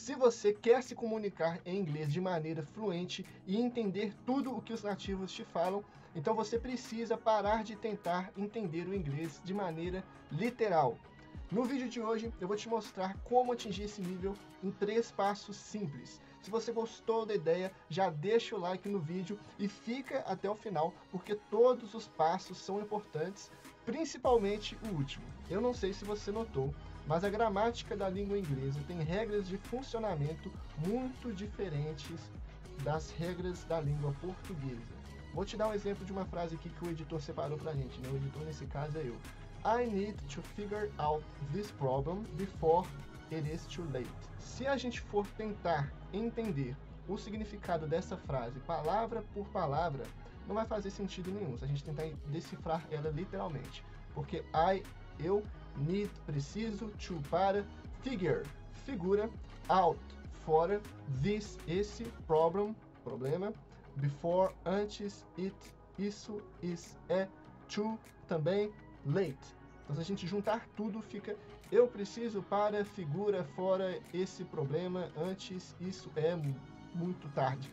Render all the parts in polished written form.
Se você quer se comunicar em inglês de maneira fluente e entender tudo o que os nativos te falam, então você precisa parar de tentar entender o inglês de maneira literal. No vídeo de hoje, eu vou te mostrar como atingir esse nível em 3 passos simples. Se você gostou da ideia, já deixa o like no vídeo e fica até o final, porque todos os passos são importantes, principalmente o último. Eu não sei se você notou, mas a gramática da língua inglesa tem regras de funcionamento muito diferentes das regras da língua portuguesa. Vou te dar um exemplo de uma frase aqui que o editor separou pra gente, né? O editor nesse caso é eu. I need to figure out this problem before it is too late. Se a gente for tentar entender o significado dessa frase palavra por palavra, não vai fazer sentido nenhum se a gente tentar decifrar ela literalmente. Porque eu, need, preciso, to, para, figure, figura, out, fora, this, esse, problem, problema, before, antes, it, isso, is, é, to, também, late. Então, se a gente juntar tudo, fica eu preciso para, figura, fora, esse problema, antes, isso é muito tarde.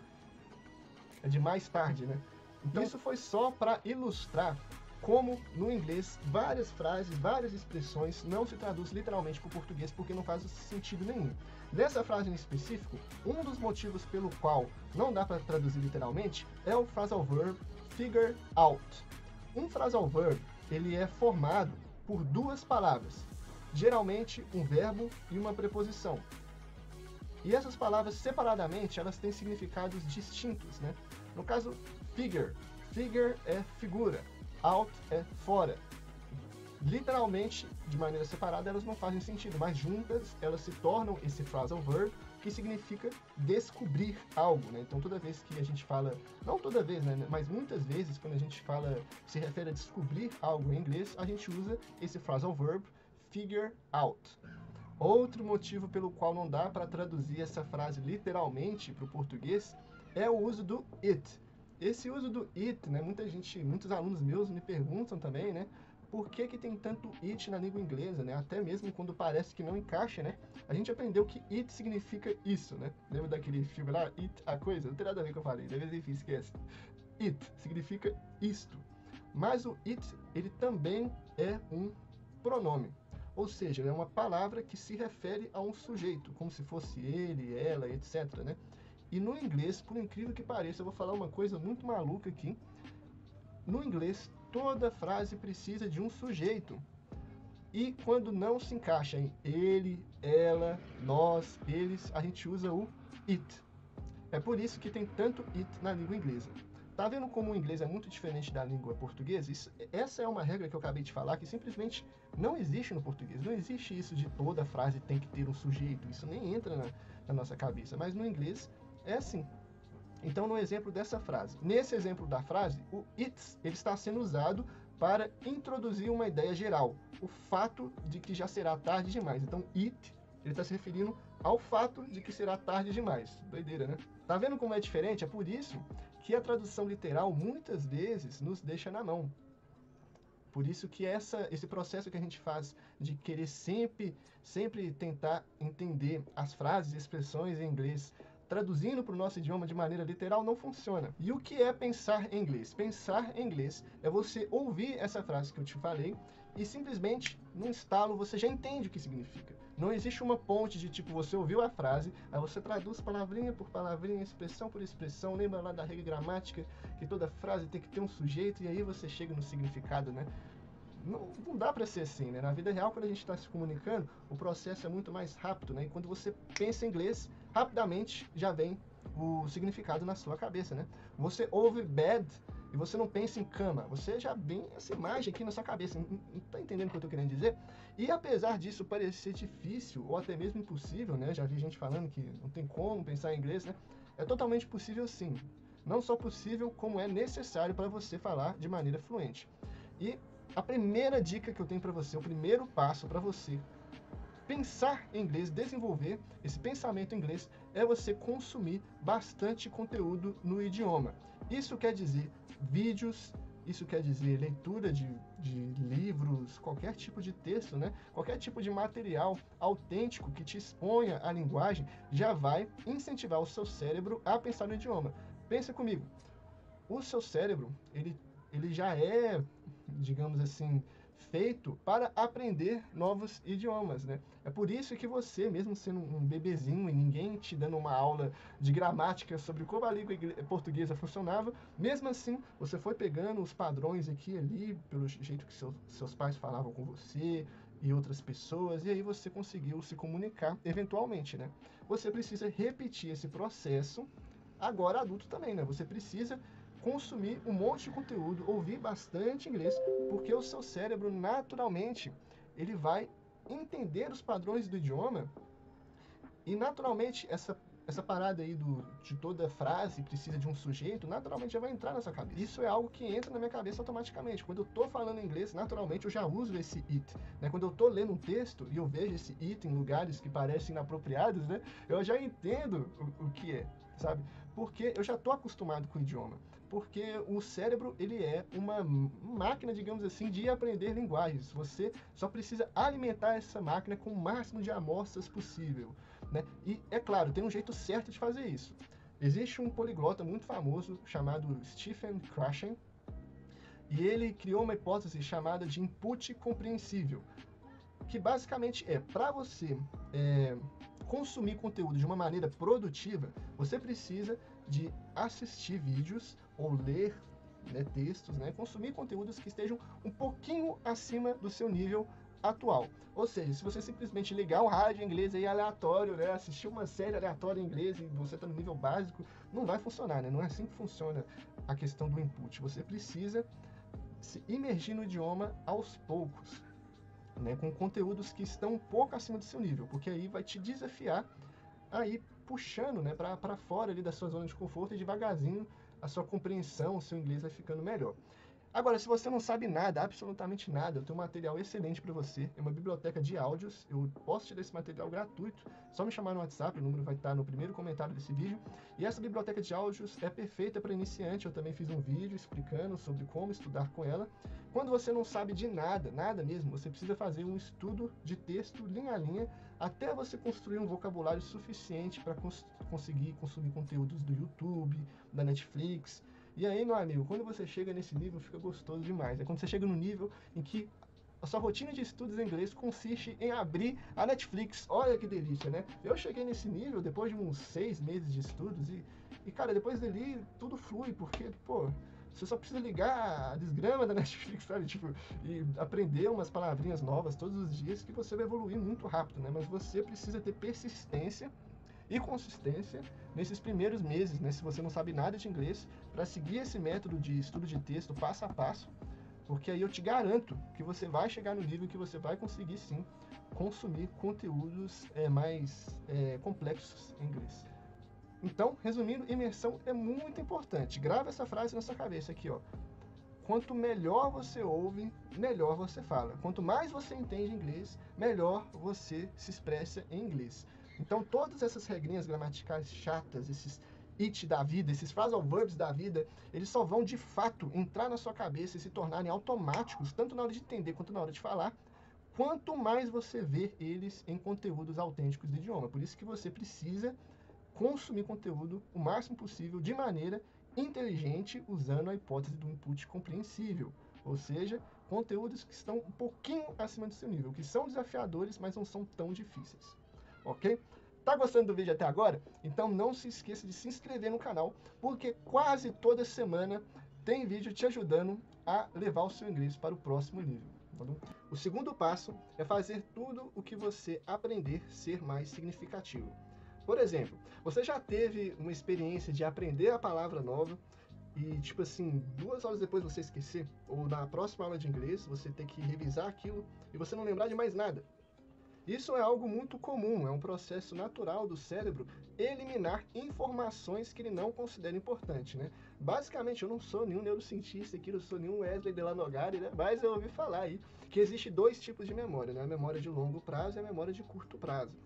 É de mais tarde, né? Então, isso foi só para ilustrar como no inglês várias frases, várias expressões não se traduz literalmente para o português porque não faz sentido nenhum. Nessa frase em específico, um dos motivos pelo qual não dá para traduzir literalmente é o phrasal verb figure out. Um phrasal verb, ele é formado por 2 palavras, geralmente um verbo e uma preposição. E essas palavras separadamente, elas têm significados distintos, né? No caso, figure é figura, out é fora. Literalmente, de maneira separada, elas não fazem sentido, mas juntas elas se tornam esse phrasal verb, que significa descobrir algo, né? Então, toda vez que a gente fala, não toda vez, né? Mas muitas vezes, quando a gente fala, se refere a descobrir algo em inglês, a gente usa esse phrasal verb figure out. Outro motivo pelo qual não dá para traduzir essa frase literalmente para o português é o uso do it. Esse uso do it, né? Muitos alunos meus me perguntam também, né? Por que tem tanto it na língua inglesa, né? Até mesmo quando parece que não encaixa, né? A gente aprendeu que it significa isso, né? Lembra daquele filme lá, It, a coisa? Não tem nada a ver com o que eu falei, deve ser difícil, esquece. It significa isto. Mas o it, ele também é um pronome. Ou seja, é uma palavra que se refere a um sujeito, como se fosse ele, ela, etc, né? E no inglês, por incrível que pareça, eu vou falar uma coisa muito maluca aqui. No inglês, toda frase precisa de um sujeito. E quando não se encaixa em ele, ela, nós, eles, a gente usa o it. É por isso que tem tanto it na língua inglesa. Tá vendo como o inglês é muito diferente da língua portuguesa? Essa é uma regra que eu acabei de falar que simplesmente não existe no português. Não existe isso de toda frase tem que ter um sujeito. Isso nem entra na nossa cabeça. Mas no inglês é assim. Então, no exemplo dessa frase, nesse exemplo da frase, o it ele está sendo usado para introduzir uma ideia geral, o fato de que já será tarde demais. Então, it, ele está se referindo ao fato de que será tarde demais. Doideira, né? Tá vendo como é diferente? É por isso que a tradução literal, muitas vezes, nos deixa na mão. Por isso que esse processo que a gente faz de querer sempre tentar entender as frases e expressões em inglês, traduzindo para o nosso idioma de maneira literal, não funciona. E o que é pensar em inglês? Pensar em inglês é você ouvir essa frase que eu te falei e simplesmente, num estalo, você já entende o que significa. Não existe uma ponte de tipo, você ouviu a frase, aí você traduz palavrinha por palavrinha, expressão por expressão, lembra lá da regra gramática, que toda frase tem que ter um sujeito, e aí você chega no significado, né? Não dá para ser assim, né? Na vida real, quando a gente está se comunicando, o processo é muito mais rápido, né? E quando você pensa em inglês, rapidamente já vem o significado na sua cabeça, né? Você ouve bed e você não pensa em cama, você já vem essa imagem aqui na sua cabeça, não tá entendendo o que eu tô querendo dizer? E apesar disso parecer difícil ou até mesmo impossível, né? Já vi gente falando que não tem como pensar em inglês, né? É totalmente possível sim. Não só possível, como é necessário para você falar de maneira fluente. E a primeira dica que eu tenho para você, o primeiro passo para você pensar em inglês, desenvolver esse pensamento em inglês, é você consumir bastante conteúdo no idioma. Isso quer dizer vídeos Isso quer dizer leitura de livros, qualquer tipo de texto, né? Qualquer tipo de material autêntico que te exponha a linguagem, já vai incentivar o seu cérebro a pensar no idioma. Pensa comigo, o seu cérebro, ele já é, digamos assim, feito para aprender novos idiomas, né? É por isso que você, mesmo sendo um bebezinho e ninguém te dando uma aula de gramática sobre como a língua portuguesa funcionava, mesmo assim, você foi pegando os padrões aqui e ali, pelo jeito que seus pais falavam com você e outras pessoas, e aí você conseguiu se comunicar eventualmente, né? Você precisa repetir esse processo agora adulto também, né? Você precisa consumir um monte de conteúdo, ouvir bastante inglês, porque o seu cérebro naturalmente ele vai entender os padrões do idioma e naturalmente essa parada aí de toda frase precisa de um sujeito, naturalmente já vai entrar na sua cabeça. Isso é algo que entra na minha cabeça automaticamente. Quando eu tô falando inglês, naturalmente eu já uso esse it, né? Quando eu tô lendo um texto e eu vejo esse it em lugares que parecem inapropriados, né? Eu já entendo o que é, sabe? Porque eu já tô acostumado com o idioma. Porque o cérebro, ele é uma máquina, digamos assim, de aprender linguagens. Você só precisa alimentar essa máquina com o máximo de amostras possível, né? E, é claro, tem um jeito certo de fazer isso. Existe um poliglota muito famoso chamado Stephen Krashen, e ele criou uma hipótese chamada de input compreensível, que basicamente é, para você consumir conteúdo de uma maneira produtiva, você precisa de assistir vídeos ou ler, né, textos, né, consumir conteúdos que estejam um pouquinho acima do seu nível atual. Ou seja, se você simplesmente ligar um rádio em inglês aí aleatório, né, assistir uma série aleatória em inglês e você está no nível básico, não vai funcionar, né? Não é assim que funciona a questão do input. Você precisa se imergir no idioma aos poucos, né, com conteúdos que estão um pouco acima do seu nível, porque aí vai te desafiar a ir puxando, né, para fora ali da sua zona de conforto e devagarzinho a sua compreensão, o seu inglês vai ficando melhor. Agora, se você não sabe nada, absolutamente nada, eu tenho um material excelente para você. É uma biblioteca de áudios. Eu posso te dar esse material gratuito. Só me chamar no WhatsApp, o número vai estar no primeiro comentário desse vídeo. E essa biblioteca de áudios é perfeita para iniciante. Eu também fiz um vídeo explicando sobre como estudar com ela. Quando você não sabe de nada, nada mesmo, você precisa fazer um estudo de texto linha a linha até você construir um vocabulário suficiente para conseguir consumir conteúdos do YouTube, da Netflix. E aí, meu amigo, quando você chega nesse nível, fica gostoso demais. É quando você chega no nível em que a sua rotina de estudos em inglês consiste em abrir a Netflix. Olha que delícia, né? Eu cheguei nesse nível depois de uns 6 meses de estudos e cara, depois dali tudo flui, porque, pô, você só precisa ligar a desgrama da Netflix, sabe? Tipo, e aprender umas palavrinhas novas todos os dias que você vai evoluir muito rápido, né? Mas você precisa ter persistência e consistência nesses primeiros meses, né? Se você não sabe nada de inglês, para seguir esse método de estudo de texto passo a passo, porque aí eu te garanto que você vai chegar no nível que você vai conseguir sim consumir conteúdos mais complexos em inglês. Então, resumindo, imersão é muito importante. Grava essa frase na sua cabeça aqui, ó. Quanto melhor você ouve, melhor você fala. Quanto mais você entende inglês, melhor você se expressa em inglês. Então, todas essas regrinhas gramaticais chatas, esses it da vida, esses phrasal verbs da vida, eles só vão, de fato, entrar na sua cabeça e se tornarem automáticos, tanto na hora de entender quanto na hora de falar, quanto mais você vê eles em conteúdos autênticos do idioma. Por isso que você precisa consumir conteúdo o máximo possível de maneira inteligente, usando a hipótese do input compreensível, ou seja, conteúdos que estão um pouquinho acima do seu nível, que são desafiadores, mas não são tão difíceis. Ok? Tá gostando do vídeo até agora? Então não se esqueça de se inscrever no canal, porque quase toda semana tem vídeo te ajudando a levar o seu inglês para o próximo nível. Tá bom? O segundo passo é fazer tudo o que você aprender ser mais significativo. Por exemplo, você já teve uma experiência de aprender a palavra nova e, tipo assim, 2 horas depois você esquecer? Ou na próxima aula de inglês você ter que revisar aquilo e você não lembrar de mais nada? Isso é algo muito comum, é um processo natural do cérebro eliminar informações que ele não considera importante, né? Basicamente, eu não sou nenhum neurocientista aqui, não sou nenhum Wesley Delanogari, né? Mas eu ouvi falar aí que existe 2 tipos de memória, né? A memória de longo prazo e a memória de curto prazo.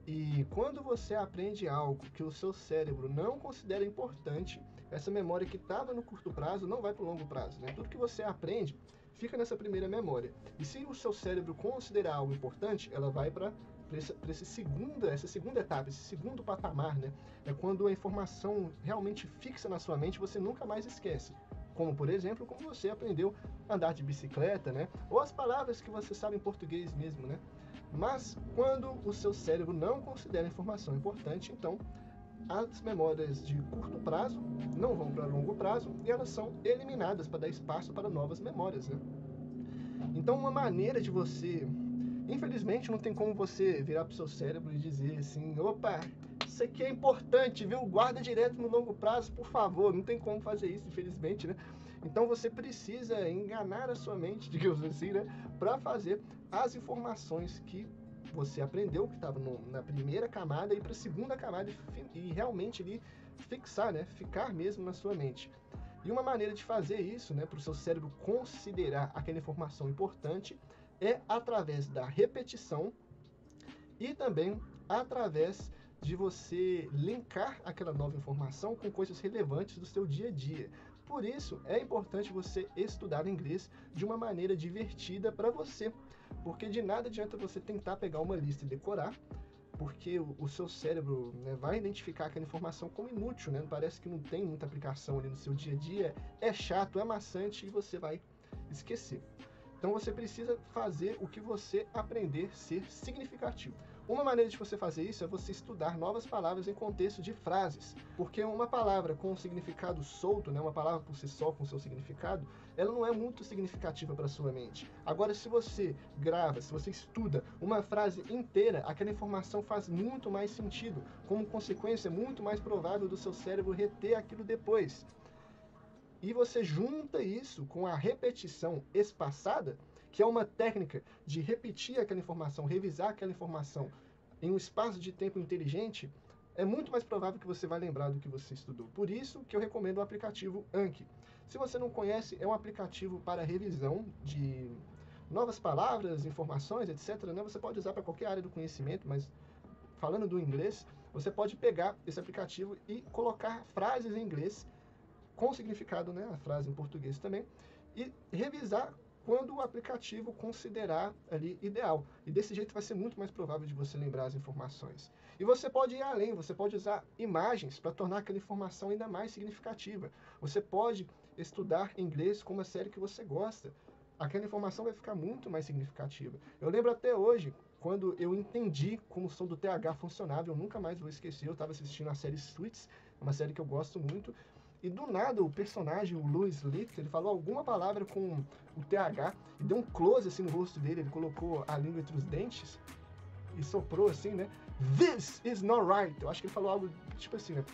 E quando você aprende algo que o seu cérebro não considera importante, essa memória que estava no curto prazo não vai para o longo prazo, né? Tudo que você aprende fica nessa primeira memória. E se o seu cérebro considerar algo importante, ela vai para essa segunda etapa, esse segundo patamar, né? É quando a informação realmente fixa na sua mente, você nunca mais esquece. Como, por exemplo, como você aprendeu a andar de bicicleta, né? Ou as palavras que você sabe em português mesmo, né? Mas quando o seu cérebro não considera a informação importante, então as memórias de curto prazo não vão para longo prazo e elas são eliminadas para dar espaço para novas memórias, né? Então, uma maneira de você... Infelizmente, não tem como você virar para o seu cérebro e dizer assim, opa, isso aqui é importante, viu? Guarda direto no longo prazo, por favor. Não tem como fazer isso, infelizmente, né? Então, você precisa enganar a sua mente, digamos assim, né? Para fazer as informações que você aprendeu, que estava na primeira camada, e para a segunda camada e realmente ali fixar, né? Ficar mesmo na sua mente. E uma maneira de fazer isso, né? Para o seu cérebro considerar aquela informação importante é através da repetição e também através de você linkar aquela nova informação com coisas relevantes do seu dia a dia. Por isso, é importante você estudar inglês de uma maneira divertida para você, porque de nada adianta você tentar pegar uma lista e decorar, porque o seu cérebro, né, vai identificar aquela informação como inútil, né? Parece que não tem muita aplicação ali no seu dia a dia, é chato, é maçante e você vai esquecer. Então você precisa fazer o que você aprender ser significativo. Uma maneira de você fazer isso é você estudar novas palavras em contexto de frases, porque uma palavra com um significado solto, né, uma palavra por si só com seu significado, ela não é muito significativa para a sua mente. Agora, se você grava, se você estuda uma frase inteira, aquela informação faz muito mais sentido. Como consequência, é muito mais provável do seu cérebro reter aquilo depois. E você junta isso com a repetição espaçada, que é uma técnica de repetir aquela informação, revisar aquela informação em um espaço de tempo inteligente, é muito mais provável que você vai lembrar do que você estudou. Por isso que eu recomendo o aplicativo Anki. Se você não conhece, é um aplicativo para revisão de novas palavras, informações, etc., né? Você pode usar para qualquer área do conhecimento, mas falando do inglês, você pode pegar esse aplicativo e colocar frases em inglês com significado, né, a frase em português também, e revisar quando o aplicativo considerar ali ideal. E desse jeito vai ser muito mais provável de você lembrar as informações. E você pode ir além, você pode usar imagens para tornar aquela informação ainda mais significativa. Você pode estudar inglês com uma série que você gosta. Aquela informação vai ficar muito mais significativa. Eu lembro até hoje, quando eu entendi como o som do TH funcionava, eu nunca mais vou esquecer, eu estava assistindo a série Suits, uma série que eu gosto muito, e do nada o personagem, o Louis Litt, ele falou alguma palavra com o TH e deu um close assim no rosto dele, ele colocou a língua entre os dentes e soprou assim, né? This is not right. Eu acho que ele falou algo tipo assim, né?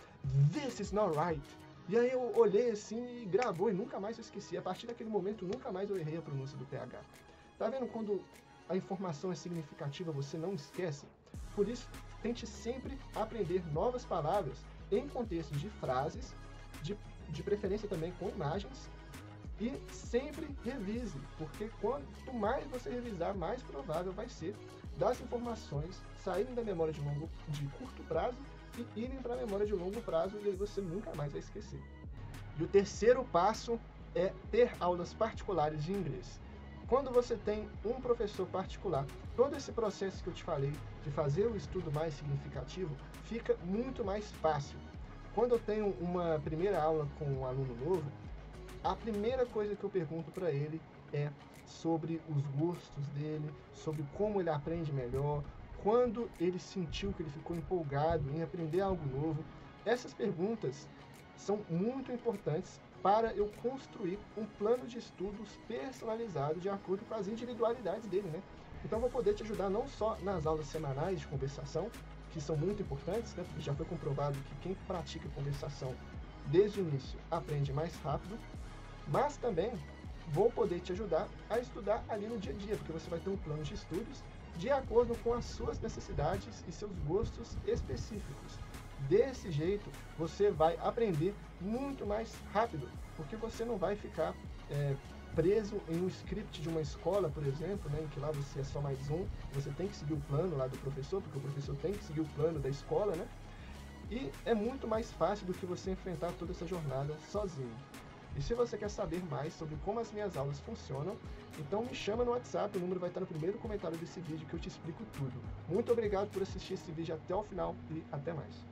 This is not right. E aí eu olhei assim e gravou e nunca mais eu esqueci. A partir daquele momento, nunca mais eu errei a pronúncia do TH. Tá vendo quando a informação é significativa, você não esquece? Por isso, tente sempre aprender novas palavras em contexto de frases, de preferência também com imagens, e sempre revise, porque quanto mais você revisar, mais provável vai ser das informações saírem da memória de curto prazo e irem para a memória de longo prazo, e aí você nunca mais vai esquecer. E o terceiro passo é ter aulas particulares de inglês. Quando você tem um professor particular, todo esse processo que eu te falei de fazer o estudo mais significativo fica muito mais fácil. Quando eu tenho uma primeira aula com um aluno novo, a primeira coisa que eu pergunto para ele é sobre os gostos dele, sobre como ele aprende melhor, quando ele sentiu que ele ficou empolgado em aprender algo novo. Essas perguntas são muito importantes para eu construir um plano de estudos personalizado de acordo com as individualidades dele, né? Então, eu vou poder te ajudar não só nas aulas semanais de conversação, que são muito importantes, né? Porque já foi comprovado que quem pratica conversação desde o início aprende mais rápido, mas também vou poder te ajudar a estudar ali no dia a dia, porque você vai ter um plano de estudos de acordo com as suas necessidades e seus gostos específicos. Desse jeito, você vai aprender muito mais rápido, porque você não vai ficar preso em um script de uma escola, por exemplo, né, em que lá você é só mais um, você tem que seguir o plano lá do professor, porque o professor tem que seguir o plano da escola, né? E é muito mais fácil do que você enfrentar toda essa jornada sozinho. E se você quer saber mais sobre como as minhas aulas funcionam, então me chama no WhatsApp, o número vai estar no primeiro comentário desse vídeo que eu te explico tudo. Muito obrigado por assistir esse vídeo até o final e até mais.